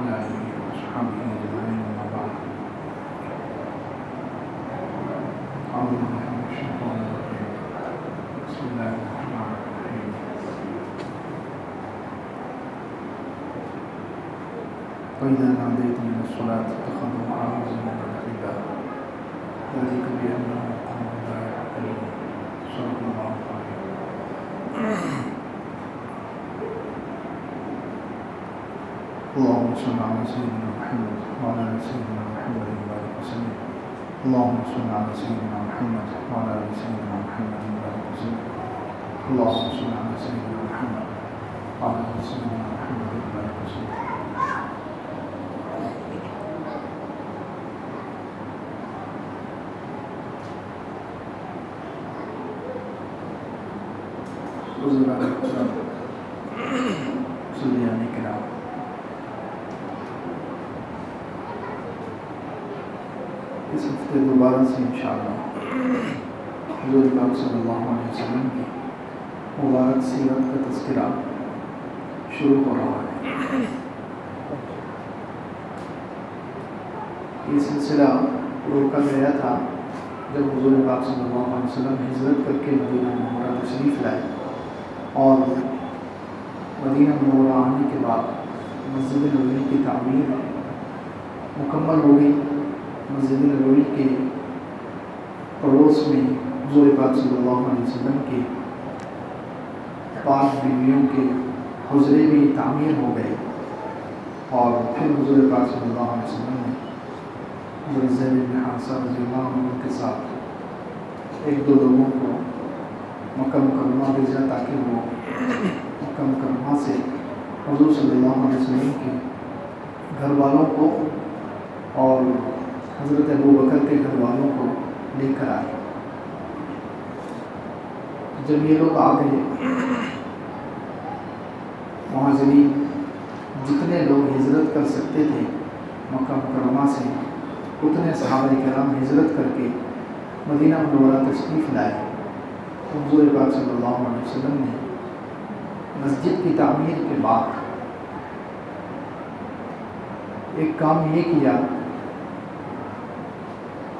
وعلى آله وأصحابه أجمعين أما بعد أعوذ بالله من الشيطان الرجيم بسم الله الرحمن الرحيم وإذا ناديتم إلى الصلاة اتخذوا عزما ولعبا ذلك بأنهم قوم لا يعقلون صدق الله العظيم. اللهم صل على سيدنا محمد وعلى آل سيدنا محمد وبارك وسلم. اللهم صل على سيدنا محمد وعلى آل سيدنا محمد وبارك وسلم. اللهم صل على سيدنا محمد وعلى آل سيدنا محمد وبارك وسلم. صلیان کرام، اس ہفتے دوبارہ سے انشاءاللہ حضور پاک صلی اللہ علیہ وسلم کی مبارک سیرت کا تذکرہ شروع ہو رہا ہے. یہ سلسلہ روکا گیا تھا جب حضور پاک صلی اللہ علیہ وسلم ہجرت کر کے مدینہ منورہ تشریف لائے اور مدینہ منورہ آنے کے بعد مسجد نبوی کی تعمیر مکمل ہو گئی. مسجد نبوی کے پڑوس میں حضور پاک صلی اللہ علیہ وسلم کے پاک بیویوں کے حجرے بھی تعمیر ہو گئے اور پھر حضور پاک صلی اللہ علیہ وسلم نے حضرت زید بن حارثہ رضی اللہ عنہ کے ساتھ ایک دو لوگوں کو مکہ مکرمہ بھیجا تاکہ وہ مکہ مکرمہ سے حضور صلی اللہ علیہ وسلم کے گھر والوں کو اور حضرت ابو بکر کے گھر والوں کو لے کر آئے. جب یہ لوگ آ گئے، مہاجرین جتنے لوگ ہجرت کر سکتے تھے مکہ مکرمہ سے اتنے صحابہ کرام ہجرت کر کے مدینہ منورہ تشریف لائے. حضور پاک صلی اللہ علیہ وسلم نے مسجد کی تعمیر کے بعد ایک کام یہ کیا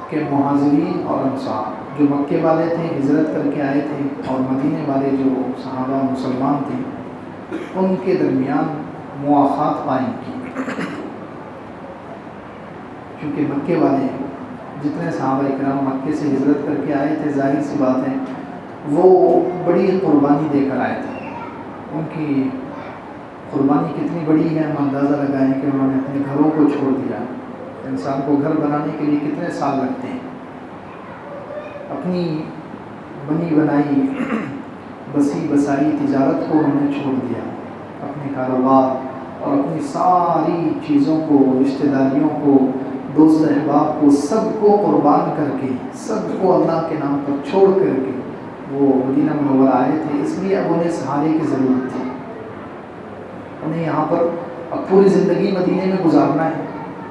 کہ مہاجرین اور انصار جو مکے والے تھے ہجرت کر کے آئے تھے اور مدینے والے جو صحابہ مسلمان تھے ان کے درمیان مواخات قائم کی. کیونکہ مکے والے جتنے صحابہ کرام مکے سے ہجرت کر کے آئے تھے ظاہر سی بات ہے وہ بڑی قربانی دے کر آئے تھے. ان کی قربانی کتنی بڑی ہے ہم اندازہ لگائیں کہ انہوں نے اپنے گھروں کو چھوڑ دیا. انسان کو گھر بنانے کے لیے کتنے سال لگتے ہیں. اپنی بنی بنائی بسی بسائی تجارت کو انہوں نے چھوڑ دیا، اپنے کاروبار اور اپنی ساری چیزوں کو، رشتہ داریوں کو، دوست احباب کو، سب کو قربان کر کے، سب کو اللہ کے نام پر چھوڑ کر کے وہ مدینہ منورہ آئے تھے. اس لیے اب انہیں سہارے کی ضرورت تھی. انہیں یہاں پر اب پوری زندگی مدینے میں گزارنا ہے،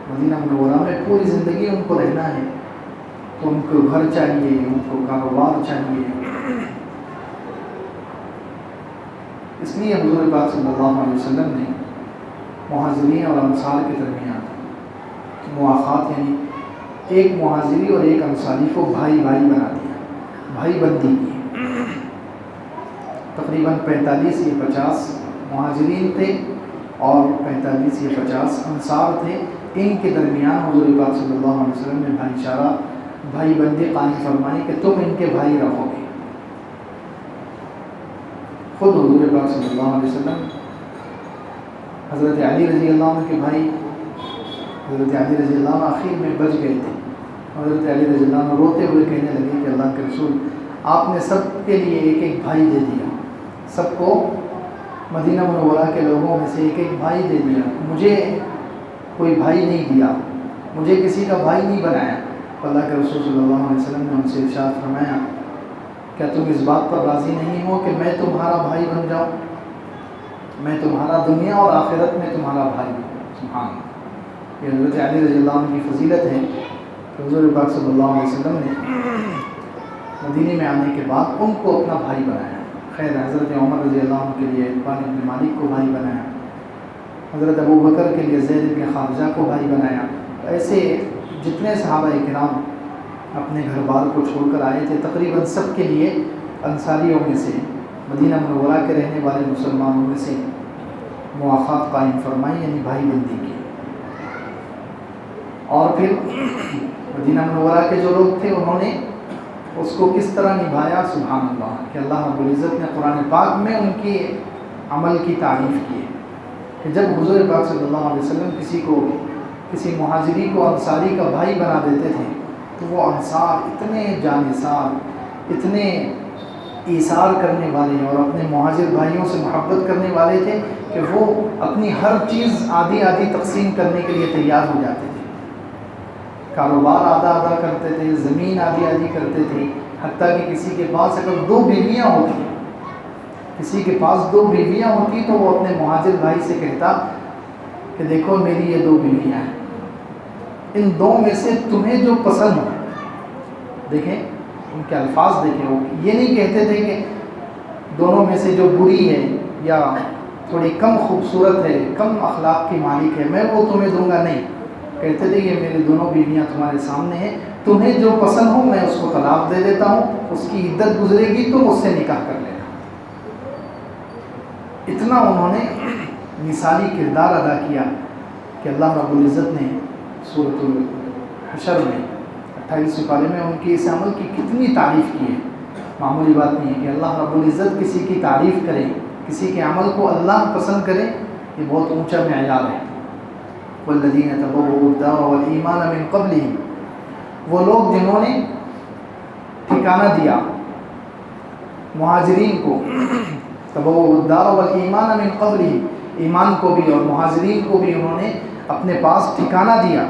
مدینہ منورہ میں پوری زندگی ان کو رہنا ہے. تو ان کو گھر چاہیے، ان کو کاروبار چاہیے. اس لیے حضور پاک صلی اللہ علیہ وسلم نے مہاجرین اور انصار کے درمیان مواخات یعنی ایک مہاجری اور ایک انصاری کو بھائی بھائی بنا دیا، بھائی بندی کی. تقریباً 45 یا 50 مہاجرین تھے اور 45 یا 50 انصار تھے. ان کے درمیان حضور پاک صلی اللہ علیہ وسلم نے بھائی چارہ، بھائی بندی قائم فرمائی کہ تم ان کے بھائی رہو گے. خود حضور پاک صلی اللہ علیہ وسلم حضرت علی رضی اللہ عنہ کے بھائی حضرت علی رضی اللہ عنہ آخر میں بچ گئے تھے. حضرت علی رضی اللہ عنہ روتے ہوئے کہنے لگے کہ اللہ کے رسول آپ نے سب کے لیے ایک ایک بھائی دے دیا، سب کو مدینہ منورہ کے لوگوں میں سے ایک ایک بھائی دے دیا، مجھے کوئی بھائی نہیں دیا، مجھے کسی کا بھائی نہیں بنایا. اللہ کے رسول صلی اللہ علیہ وسلم نے ان سے ارشاد فرمایا کیا تم اس بات پر راضی نہیں ہو کہ میں تمہارا بھائی بن جاؤں؟ میں تمہارا دنیا اور آخرت میں تمہارا بھائی ہوں. سبحان اللہ. یہ حضرت علی رضی اللہ عنہ کی فضیلت ہے کہ حضور پاک صلی اللہ علیہ وسلم نے مدینے میں آنے کے بعد ان کو اپنا بھائی بنایا. خیر حضرت عمر رضی اللہ عنہ کے لیے عتبان بن مالک کو بھائی بنایا. حضرت ابو بکر کے لیے زید بن خارجہ کو بھائی بنایا. ایسے جتنے صحابہ کرام اپنے گھر بار کو چھوڑ کر آئے تھے تقریباً سب کے لیے انصاریوں میں سے مدینہ منورہ کے رہنے والے مسلمانوں میں سے مواخات قائم فرمائی، یعنی بھائی بندی کی. اور پھر مدینہ منورہ کے جو لوگ تھے انہوں نے اس کو کس طرح نبھایا، سبحان اللہ، کہ اللہ رب العزت نے قرآن پاک میں ان کی عمل کی تعریف کی ہے کہ جب حضور پاک صلی اللہ علیہ وسلم کسی مہاجری کو انصاری کا بھائی بنا دیتے تھے تو وہ انصار اتنے جانثار، اتنے ایثار کرنے والے اور اپنے مہاجر بھائیوں سے محبت کرنے والے تھے کہ وہ اپنی ہر چیز آدھی آدھی تقسیم کرنے کے لیے تیار ہو جاتے تھے. کاروبار آدھا آدھا کرتے تھے، زمین آدھی آدھی کرتے تھے، حتیٰ کہ کسی کے پاس اگر 2 بیویاں ہوتی، کسی کے پاس 2 بیویاں ہوتی تو وہ اپنے مہاجر بھائی سے کہتا کہ دیکھو میری یہ 2 بیویاں ہیں، ان 2 میں سے تمہیں جو پسند ہو. دیکھیں ان کے الفاظ دیکھیں، وہ یہ نہیں کہتے تھے کہ دونوں میں سے جو بری ہے یا تھوڑی کم خوبصورت ہے، کم اخلاق کی مالک ہے، میں وہ تمہیں دوں گا. نہیں، کہتے تھے یہ میری دونوں بیویاں تمہارے سامنے ہیں، تمہیں جو پسند ہو میں اس کو طلاق دے دیتا ہوں، اس کی عدت گزرے گی تم اس سے نکاح کر لینا. اتنا انہوں نے مثالی کردار ادا کیا کہ اللہ رب العزت نے سورۃ الحشر میں 28 پارے میں ان کے اس عمل کی کتنی تعریف کی ہے. معمولی بات نہیں ہے کہ اللہ رب العزت کسی کی تعریف کرے، کسی کے عمل کو اللہ پسند کرے، یہ بہت اونچا معیار ہے. والذین تبوؤوا الدار والایمان من قبلہم، وہ لوگ جنہوں نے ٹھکانہ دیا مہاجرین کو، تبوؤوا الدار والایمان من قبلہم، ایمان کو بھی اور مہاجرین کو بھی انہوں نے اپنے پاس ٹھکانہ دیا.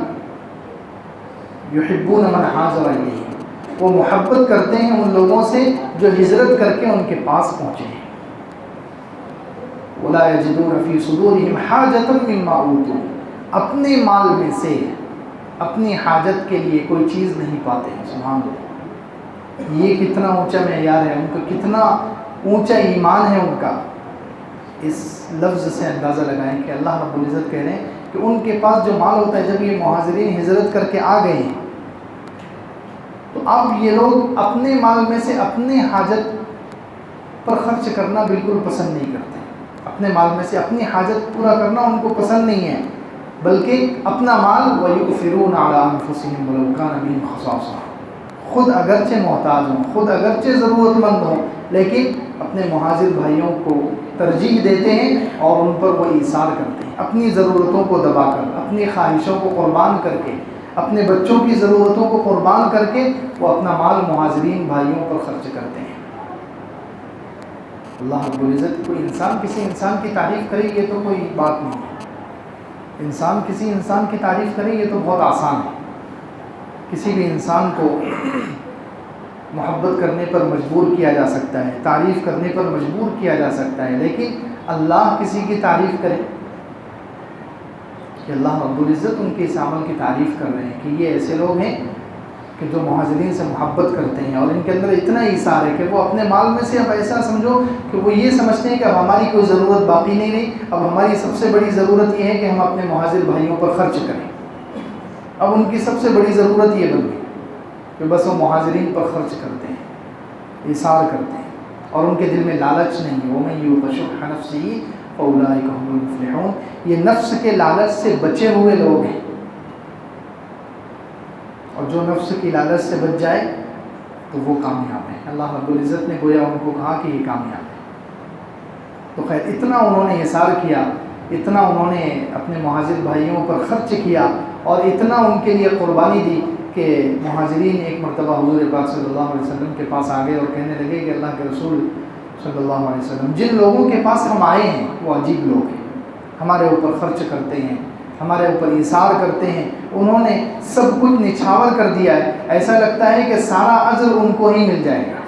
یحبون من ہاجر الیہم، وہ محبت کرتے ہیں ان لوگوں سے جو ہجرت کر کے ان کے پاس پہنچے ہیں. ولا یجدون فی صدورہم حاجۃ مما اوتوا، اپنے مال میں سے اپنی حاجت کے لیے کوئی چیز نہیں پاتے ہیں. سبحان اللہ، یہ کتنا اونچا معیار ہے، ان کا کتنا اونچا ایمان ہے ان کا. اس لفظ سے اندازہ لگائیں کہ اللہ رب العزت کہہ رہے ہیں کہ ان کے پاس جو مال ہوتا ہے، جب یہ مہاجرین ہجرت کر کے آ گئے ہیں تو اب یہ لوگ اپنے مال میں سے اپنی حاجت پر خرچ کرنا بالکل پسند نہیں کرتے. اپنے مال میں سے اپنی حاجت پورا کرنا ان کو پسند نہیں ہے، بلکہ اپنا مال وَيُؤْثِرُونَ عَلَىٰ أَنفُسِهِمْ وَلَوْ كَانَ بِهِمْ خَصَاصَةٌ، خود اگرچہ محتاج ہوں، خود اگرچہ ضرورت مند ہوں، لیکن اپنے مہاجر بھائیوں کو ترجیح دیتے ہیں اور ان پر وہ ایثار کرتے ہیں. اپنی ضرورتوں کو دبا کر، اپنی خواہشوں کو قربان کر کے، اپنے بچوں کی ضرورتوں کو قربان کر کے وہ اپنا مال مہاجرین بھائیوں پر خرچ کرتے ہیں. اللہ رب العزت، کوئی انسان کسی انسان کی تعریف کرے یہ تو کوئی بات نہیں ہے. انسان کسی انسان کی تعریف کرے یہ تو بہت آسان ہے. کسی بھی انسان کو محبت کرنے پر مجبور کیا جا سکتا ہے، تعریف کرنے پر مجبور کیا جا سکتا ہے، لیکن اللہ کسی کی تعریف کرے کہ اللہ رب العزت ان کے اس عمل کی تعریف کر رہے ہیں کہ یہ ایسے لوگ ہیں کہ جو مہاجرین سے محبت کرتے ہیں اور ان کے اندر اتنا ایثار ہے کہ وہ اپنے مال میں سے، اب ایسا سمجھو کہ وہ یہ سمجھتے ہیں کہ اب ہماری کوئی ضرورت باقی نہیں رہی، اب ہماری سب سے بڑی ضرورت یہ ہے کہ ہم اپنے مہاجر بھائیوں پر خرچ کریں. اب ان کی سب سے بڑی ضرورت یہ بن گئی کہ بس وہ مہاجرین پر خرچ کرتے ہیں، ایثار کرتے ہیں، اور ان کے دل میں لالچ نہیں ہے. وَمَن یُوقَ شُحَّ نَفْسِهِ فَأُولَٰئِکَ هُمُ الْمُفْلِحُونَ، یہ نفس کے لالچ سے بچے ہوئے لوگ ہیں، اور جو نفس کی لالچ سے بچ جائے تو وہ کامیاب ہے. اللہ رب العزت نے گویا ان کو کہا کہ یہ کامیاب ہے. تو خیر، اتنا انہوں نے ایثار کیا، اتنا انہوں نے اپنے مہاجر بھائیوں پر خرچ کیا اور اتنا ان کے لیے قربانی دی کہ مہاجرین ایک مرتبہ حضور پاک صلی اللہ علیہ وسلم کے پاس آ گئے اور کہنے لگے کہ اللہ کے رسول صلی اللہ علیہ وسلم، جن لوگوں کے پاس ہم آئے ہیں وہ عجیب لوگ ہیں، ہمارے اوپر خرچ کرتے ہیں، ہمارے اوپر ایثار کرتے ہیں، انہوں نے سب کچھ نچھاور کر دیا ہے، ایسا لگتا ہے کہ سارا اجر ان کو ہی مل جائے گا،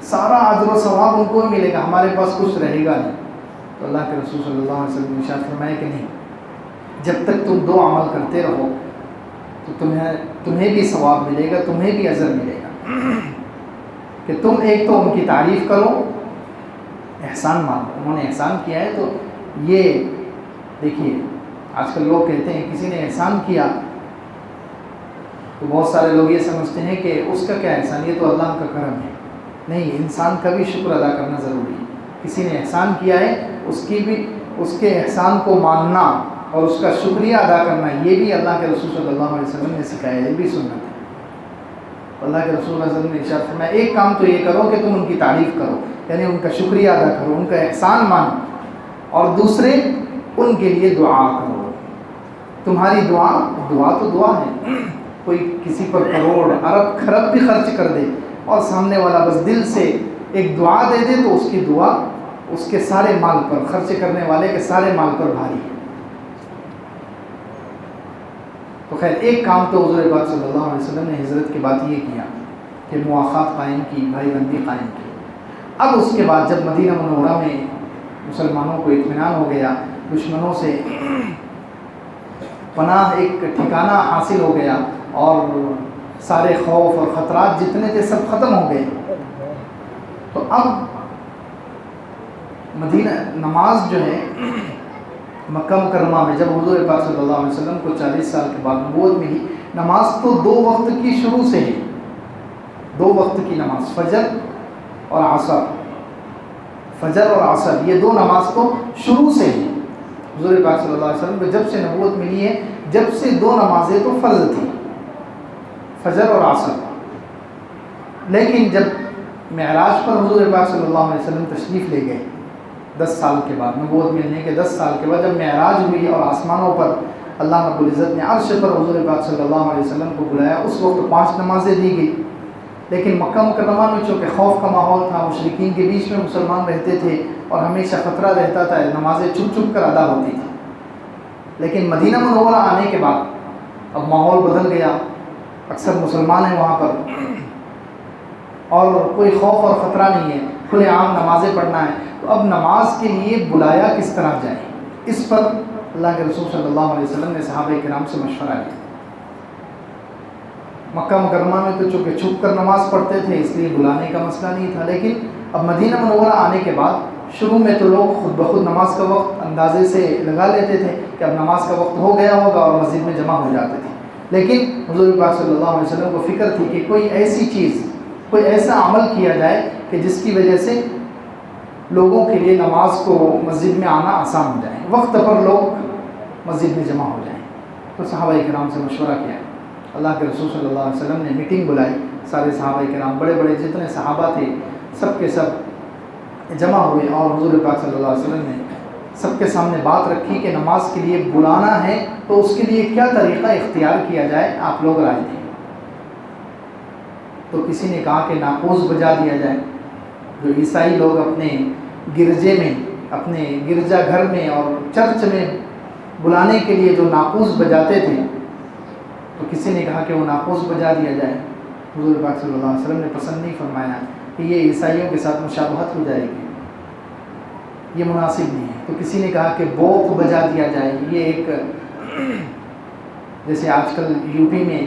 سارا اجر و ثواب ان کو ہی ملے گا، ہمارے پاس کچھ رہے گا نہیں. تو اللہ کے رسول صلی اللہ علیہ وسلم نے ارشاد فرمایا کہ نہیں، جب تک تم 2 عمل کرتے رہو تو تمہیں بھی ثواب ملے گا، تمہیں بھی اجر ملے گا. کہ تم ایک تو ان کی تعریف کرو، احسان مانو، انہوں نے احسان کیا ہے تو یہ دیکھیے آج کل لوگ کہتے ہیں کسی نے احسان کیا تو بہت سارے لوگ یہ سمجھتے ہیں کہ اس کا کیا احسان، یہ تو اللہ کا کرم ہے۔ نہیں، انسان کا بھی شکر ادا کرنا ضروری ہے۔ کسی نے احسان کیا ہے اس کے احسان کو ماننا اور اس کا شکریہ ادا کرنا، یہ بھی اللہ کے رسول صلی اللہ علیہ وسلم نے سکھایا ہے، یہ بھی سنت ہے۔ اللہ کے رسول صلی اللہ علیہ وسلم نے ارشاد فرمایا ایک کام تو یہ کرو کہ تم ان کی تعریف کرو، یعنی ان کا شکریہ ادا کرو، ان کا احسان مانو، اور دوسرے ان کے لیے دعا کرو۔ تمہاری دعا تو دعا ہے، کوئی کسی پر کروڑ ارب خرب بھی خرچ کر دے اور سامنے والا بس دل سے ایک دعا دے دے تو اس کی دعا اس کے سارے مال پر، خرچ کرنے والے کے سارے مال پر بھاری ہے۔ تو خیر ایک کام تو حضور پاک صلی اللہ علیہ وسلم نے ہجرت کے بعد یہ کیا کہ مواخات قائم کی، بھائی بندی قائم کی۔ اب اس کے بعد جب مدینہ منورہ میں مسلمانوں کو اطمینان ہو گیا، دشمنوں سے پناہ ایک ٹھکانہ حاصل ہو گیا اور سارے خوف اور خطرات جتنے تھے سب ختم ہو گئے، تو اب مدینہ نماز جو ہے مکہ مکرمہ میں جب حضور پاک صلی اللہ علیہ وسلم کو 40 سال کے بعد نبوت ملی، نماز تو 2 وقت کی شروع سے ہے، 2 وقت کی نماز، فجر اور عصر، فجر اور عصر یہ 2 نماز تو شروع سے ہے۔ حضور پاک صلی اللہ علیہ وسلم کو جب سے نبوت ملی ہے، جب سے 2 نمازیں تو فرض تھیں، فجر اور عصر۔ لیکن جب معراج پر حضور پاک صلی اللہ علیہ وسلم تشریف لے گئے 10 سال کے بعد، نبوت ملنے کے 10 سال کے بعد جب معراج ہوئی اور آسمانوں پر اللہ رب العزت نے عرش پر حضور پاک صلی اللہ علیہ وسلم کو بلایا، اس وقت 5 نمازیں دی گئی۔ لیکن مکہ مکرمہ میں چونکہ خوف کا ماحول تھا، مشرکین کے بیچ میں مسلمان رہتے تھے اور ہمیشہ خطرہ رہتا تھا، نمازیں چھپ چھپ کر ادا ہوتی تھیں۔ لیکن مدینہ منورہ آنے کے بعد اب ماحول بدل گیا، اکثر مسلمان ہیں وہاں پر اور کوئی خوف اور خطرہ نہیں ہے، کھلے عام نمازیں پڑھنا ہے۔ تو اب نماز کے لیے بلایا کس طرح جائے، اس پر اللہ کے رسول صلی اللہ علیہ وسلم نے صحابہ کرام سے مشورہ لیا۔ مکہ مکرمہ میں تو چونکہ چھپ کر نماز پڑھتے تھے اس لیے بلانے کا مسئلہ نہیں تھا، لیکن اب مدینہ منورہ آنے کے بعد شروع میں تو لوگ خود بخود نماز کا وقت اندازے سے لگا لیتے تھے کہ اب نماز کا وقت ہو گیا ہوگا اور مسجد میں جمع ہو جاتے تھے، لیکن حضور پاک صلی اللہ علیہ وسلم کو فکر تھی کہ کوئی ایسی چیز، کوئی ایسا عمل کیا جائے کہ جس کی وجہ سے لوگوں کے لیے نماز کو مسجد میں آنا آسان ہو جائے، وقت پر لوگ مسجد میں جمع ہو جائیں۔ تو صحابہ کرام سے مشورہ کیا، اللہ کے رسول صلی اللہ علیہ وسلم نے میٹنگ بلائی، سارے صحابہ کرام بڑے بڑے جتنے صحابہ تھے سب کے سب جمع ہوئے اور حضور پاک صلی اللہ علیہ وسلم نے سب کے سامنے بات رکھی کہ نماز کے لیے بلانا ہے تو اس کے لیے کیا طریقہ اختیار کیا جائے، آپ لوگ رائے دیں۔ تو کسی نے کہا کہ ناقوس بجا دیا جائے، جو عیسائی لوگ اپنے گرجے میں، اپنے گرجا گھر میں اور چرچ میں بلانے کے لیے جو ناقوس بجاتے تھے، تو کسی نے کہا کہ وہ ناقوس بجا دیا جائے۔ حضور پاک صلی اللہ علیہ وسلم نے پسند نہیں فرمایا کہ یہ عیسائیوں کے ساتھ مشابہت ہو جائے گی، یہ مناسب نہیں ہے۔ تو کسی نے کہا کہ بوق بجا دیا جائے، یہ ایک جیسے آج کل یو پی میں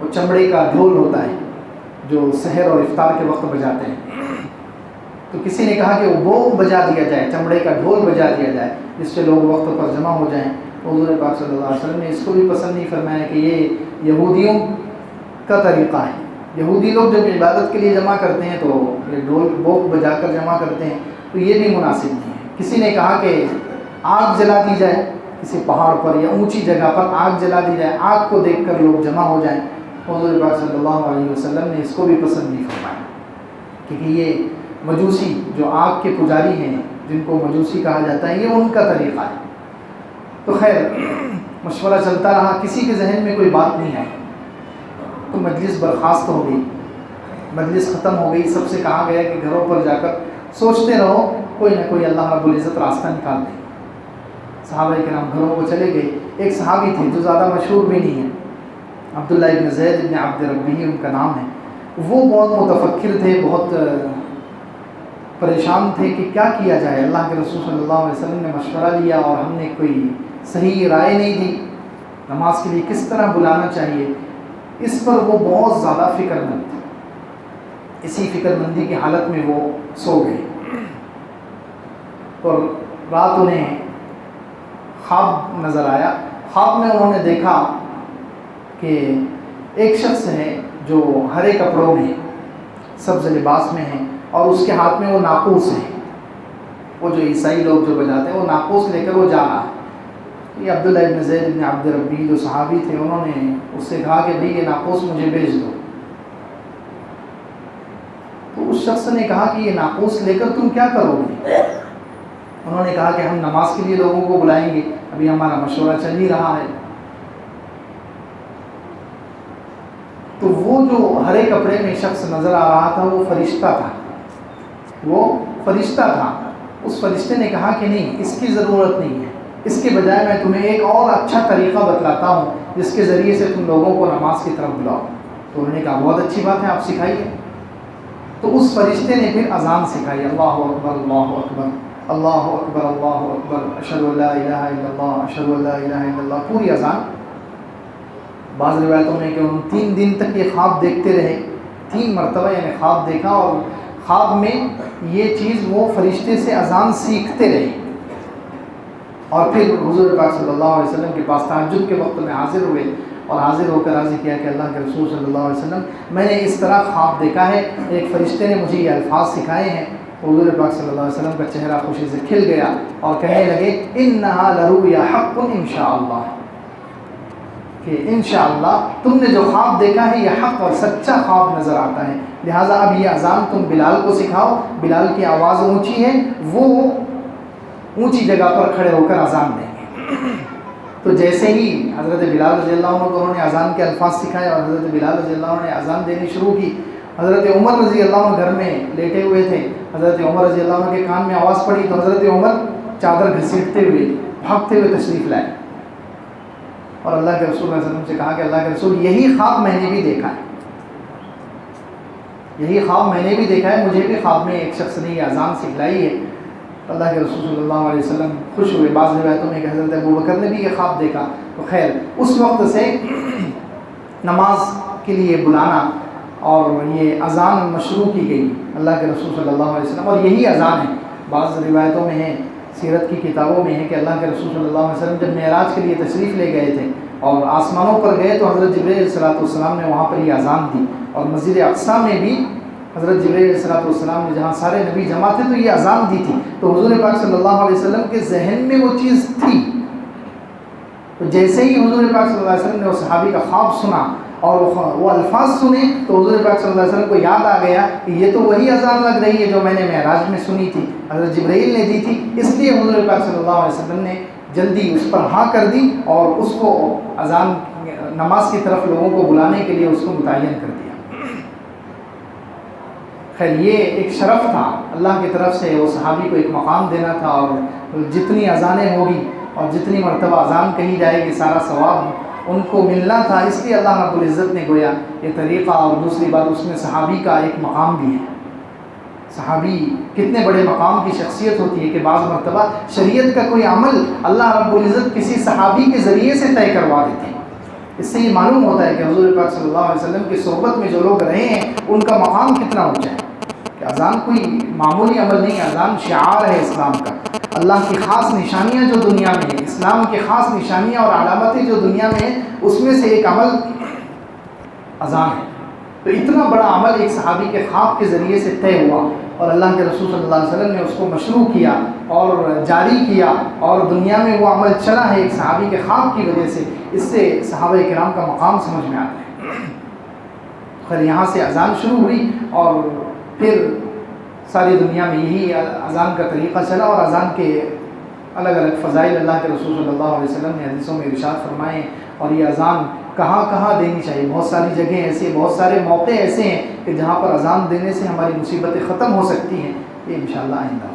وہ چمڑے کا ڈھول ہوتا ہے جو سحر اور افطار کے وقت بجاتے ہیں، تو کسی نے کہا کہ وہ بوق بجا دیا جائے، چمڑے کا ڈھول بجا دیا جائے جس سے لوگ وقت پر جمع ہو جائیں۔ تو حضور پاک صلی اللہ علیہ وسلم نے اس کو بھی پسند نہیں فرمایا کہ یہ یہودیوں کا طریقہ ہے، یہودی لوگ جب عبادت کے لیے جمع کرتے ہیں تو یہ ڈھول بوق بجا کر جمع کرتے ہیں، تو یہ بھی مناسب نہیں ہے۔ کسی نے کہا کہ آگ جلا دی جائے، کسی پہاڑ پر یا اونچی جگہ پر آگ جلا دی جائے، آگ کو دیکھ کر لوگ جمع ہو جائیں۔ حضور پاک صلی اللہ علیہ وسلم نے اس کو بھی پسند نہیں فرمایا، کیونکہ یہ مجوسی جو آگ کے پجاری ہیں، جن کو مجوسی کہا جاتا ہے، یہ ان کا طریقہ ہے۔ تو خیر مشورہ چلتا رہا، کسی کے ذہن میں کوئی بات نہیں آئی، تو مجلس برخاست ہو گئی، مجلس ختم ہو گئی، سب سے کہا گیا کہ گھروں پر جا کر سوچتے رہو، کوئی نہ کوئی اللہ رب العزت راستہ نکال دے۔ صحابہ کرام گھروں کو چلے گئے۔ ایک صحابی تھے جو زیادہ مشہور بھی نہیں ہیں، عبداللہ ابن زید ابن عبد ربی ان کا نام ہے، وہ بہت متفکر تھے، بہت پریشان تھے کہ کیا جائے۔ اللہ کے رسول صلی اللہ علیہ وسلم نے مشورہ لیا اور ہم نے کوئی صحیح رائے نہیں دی، نماز کے لیے کس طرح بلانا چاہیے، اس پر وہ بہت زیادہ فکر مند تھے۔ اسی فکر مندی کی حالت میں وہ سو گئے اور رات انہیں خواب نظر آیا. خواب میں انہوں نے دیکھا کہ ایک شخص ہے جو ہرے کپڑوں میں سبز لباس میں ہیں اور اس کے ہاتھ میں وہ ناقوس ہے. وہ جو عیسائی لوگ جو بجاتے ہیں وہ ناقوس لے کر وہ جا رہا ہے. یہ عبداللہ ابن زید ابن عبد ربی جو صحابی تھے انہوں نے اس سے کہا کہ بھئی یہ ناقوس مجھے بھیج دو. تو اس شخص نے کہا کہ یہ ناقوس لے کر تم کیا کرو گے؟ انہوں نے کہا کہ ہم نماز کے لیے لوگوں کو بلائیں گے, ابھی ہمارا مشورہ چل ہی رہا ہے. تو وہ جو ہرے کپڑے میں شخص نظر آ رہا تھا وہ فرشتہ تھا. وہ فرشتہ تھا. اس فرشتے نے کہا کہ نہیں, اس کی ضرورت نہیں ہے, اس کے بجائے میں تمہیں ایک اور اچھا طریقہ بتلاتا ہوں جس کے ذریعے سے تم لوگوں کو نماز کی طرف بلاؤ. تو انہوں نے کہا بہت اچھی بات ہے, آپ سکھائیے. تو اس فرشتے نے پھر اذان سکھائی, اللہ اکبر اللہ اکبر اللہ اکبر اللہ اکبر اشہد ان لا الہ الا اللہ اشہد ان لا الہ الا اللہ, پوری اذان. بعض روایتوں میں کہ ان 3 دن تک یہ خواب دیکھتے رہے, 3 مرتبہ یعنی خواب دیکھا, اور خواب میں یہ چیز وہ فرشتے سے اذان سیکھتے رہے. اور پھر حضور پاک صلی اللہ علیہ وسلم کے پاس تہجد کے وقت میں حاضر ہوئے اور حاضر ہو کر عرض کیا کہ اللہ کے رسول صلی اللہ علیہ وسلم, میں نے اس طرح خواب دیکھا ہے, ایک فرشتے نے مجھے یہ الفاظ سکھائے ہیں. حضور پاک صلی اللہ علیہ وسلم کا چہرہ خوشی سے کھل گیا اور کہنے لگے انہا لرؤیا حق انشاءاللہ, کہ انشاءاللہ تم نے جو خواب دیکھا ہے یہ حق اور سچا خواب نظر آتا ہے, لہٰذا اب یہ اذان تم بلال کو سکھاؤ. بلال کی آواز اونچی ہے, وہ اونچی جگہ پر کھڑے ہو کر اذان دیں گے. تو جیسے ہی حضرت بلال رضی اللہ عنہ کو انہوں نے اذان کے الفاظ سکھائے اور حضرت بلال رضی اللہ عنہ نے اذان دینی شروع کی. حضرت عمر رضی اللہ عنہ گھر میں لیٹے ہوئے تھے. حضرت عمر رضی اللہ عنہ کے کان میں آواز پڑی تو حضرت عمر چادر گھسیٹتے ہوئے بھاگتے ہوئے تشریف لائے اور اللہ کے رسول صلی اللہ علیہ وسلم سے کہا کہ اللہ کے رسول یہی خواب میں نے بھی دیکھا ہے, یہی خواب میں نے بھی دیکھا ہے, مجھے بھی خواب میں ایک شخص نے یہ اذان سکھلائی ہے. اللہ کے رسول صلی اللہ علیہ وسلم خوش ہوئے. بعض روایتوں میں کہ حضرت ابوبکر نے بھی یہ خواب دیکھا. تو خیر اس وقت سے نماز کے لیے بلانا اور یہ اذان مشروع کی گئی اللہ کے رسول صلی اللہ علیہ وسلم, اور یہی اذان ہے. بعض روایتوں میں ہے, سیرت کی کتابوں میں ہے کہ اللہ کے رسول صلی اللہ علیہ وسلم جب معراج کے لیے تشریف لے گئے تھے اور آسمانوں پر گئے تو حضرت جبرائیل علیہ السلام نے وہاں پر یہ اذان دی. اور مسجد اقصیٰ میں بھی حضرت جبرائیل علیہ السلام نے جہاں سارے نبی جمع تھے تو یہ اذان دی تھی. تو حضور پاک صلی اللہ علیہ وسلم کے ذہن میں وہ چیز تھی. تو جیسے ہی حضور پاک صلی اللہ علیہ وسلم نے وہ صحابی کا خواب سنا اور وہ الفاظ سنے تو حضور پاک صلی اللہ علیہ وسلم کو یاد آ گیا کہ یہ تو وہی اذان لگ رہی ہے جو میں نے معراج میں سنی تھی, حضرت جبرائیل نے دی تھی. اس لیے حضور پاک صلی اللہ علیہ وسلم نے جلدی اس پر ہاں کر دی اور اس کو اذان نماز کی طرف لوگوں کو بلانے کے لیے اس کو متعین کر دیا. خیر یہ ایک شرف تھا اللہ کی طرف سے, وہ صحابی کو ایک مقام دینا تھا, اور جتنی اذانیں ہوگی اور جتنی مرتبہ اذان کہی جائے گی سارا ثواب ان کو ملنا تھا. اس لیے اللہ رب العزت نے گویا یہ طریقہ, اور دوسری بات اس میں صحابی کا ایک مقام بھی ہے. صحابی کتنے بڑے مقام کی شخصیت ہوتی ہے کہ بعض مرتبہ شریعت کا کوئی عمل اللہ رب العزت کسی صحابی کے ذریعے سے طے کروا دیتے ہیں. اس سے یہ معلوم ہوتا ہے کہ حضور پاک صلی اللہ علیہ وسلم کی صحبت میں جو لوگ رہے ہیں ان کا مقام کتنا اونچا ہے. کہ اذان کوئی معمولی عمل نہیں, اذان شعار ہے اسلام کا. اللہ کی خاص نشانیاں جو دنیا میں ہیں, اسلام کی خاص نشانیاں اور علامتیں جو دنیا میں ہیں, اس میں سے ایک عمل اذان ہے. تو اتنا بڑا عمل ایک صحابی کے خواب کے ذریعے سے طے ہوا اور اللہ کے رسول صلی اللہ علیہ وسلم نے اس کو مشروع کیا اور جاری کیا, اور دنیا میں وہ عمل چلا ہے ایک صحابی کے خواب کی وجہ سے. اس سے صحابہ کرام کا مقام سمجھ میں آتا ہے. خیر یہاں سے اذان شروع ہوئی اور پھر ساری دنیا میں یہی اذان کا طریقہ چلا, اور اذان کے الگ الگ فضائل اللہ کے رسول صلی اللہ علیہ وسلم نے حدیثوں میں ارشاد فرمائے. اور یہ اذان کہاں کہاں دینی چاہیے, بہت ساری جگہیں ایسی, بہت سارے موقع ایسے ہیں کہ جہاں پر اذان دینے سے ہماری مصیبتیں ختم ہو سکتی ہیں. یہ انشاءاللہ آئندہ